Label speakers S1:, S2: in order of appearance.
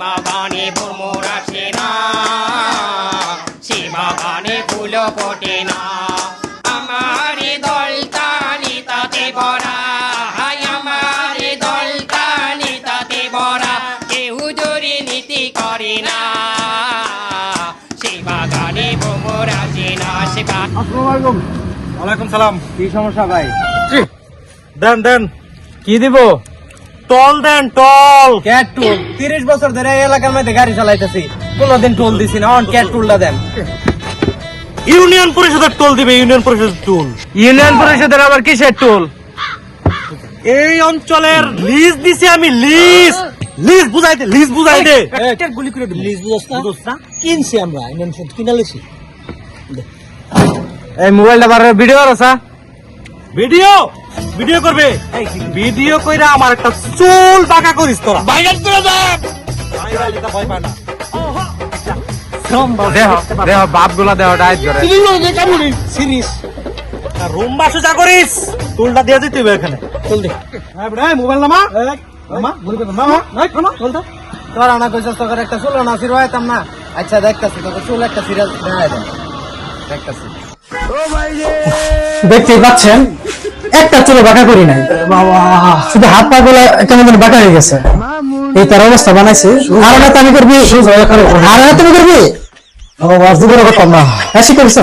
S1: বাগানে ভ্রমর আসে না, সে বাগানে ফুল ফোটে না। আমার দলটা নিতাতে ভরা, আমার দলটা নিতাতে ভরা, কেউ দুর্নীতি করে না, সে বাগানে ভ্রমর আসে না। সে
S2: আসসালামু আলাইকুম।
S3: ওয়ালাইকুম সালাম।
S2: কি সমস্যা ভাই?
S3: দেন দেন,
S2: কি দিব?
S3: টল দেন, টল।
S2: ক্যাট টুল। 30 বছর ধরে এই এলাকার মধ্যে গাড়ি চালাইতেছি, কোনদিন টোল দিছি না। অন ক্যাট টুলটা দেন।
S3: ইউনিয়ন পরিষদের টোল দিবে, ইউনিয়ন পরিষদের টোল।
S2: ইউনিয়ন পরিষদের আবার কিসের টুল?
S3: এই অঞ্চলের লিজ দিছি আমি, লিজ। লিজ বুঝাই দে, লিজ বুঝাই দে।
S2: গুলি করে লিজ বুঝছ না? কিনছি আমরা, ইউনিয়ন পরিষদ কিনা লইছি। এই মোবাইলটা বার ভিডিও করছা?
S3: ভিডিও ভিডিও করবে, ভিডিও কইরা আমার একটা চুল বাঁকা করিস তোরা।
S1: বাইরে করে দেন।
S3: ভয় পায় না।
S2: দেহ দেহ বাপ গুলা দেহ ডাইট করে।
S3: সিরিজ রুম্বা সোজা করিস, টুলটা দিয়ে দিতে হবে এখানে।
S2: চল দে।
S3: মোবাইল নামা, নামা, গুলি করে নামা, নামা, চল দে।
S2: তোর আনা কইছস তোর একটা চুল না সিরওয়াইতাম না। আচ্ছা দেখতাছি তোর চুল একটা সিরিয়াল দেখাই দে। দেখতাছি।
S4: দেখতেই পাচ্ছেন একটা চুলো বাঁকা করি নাই, শুধু হাত পা গুলা কেমন যেন বাঁকা হয়ে গেছে। এই তার অবস্থা বানাইছে। আর না তুমি করবি, আর না তুমি করবি। ও বাস দুপুরে কম না, হাসি করিস।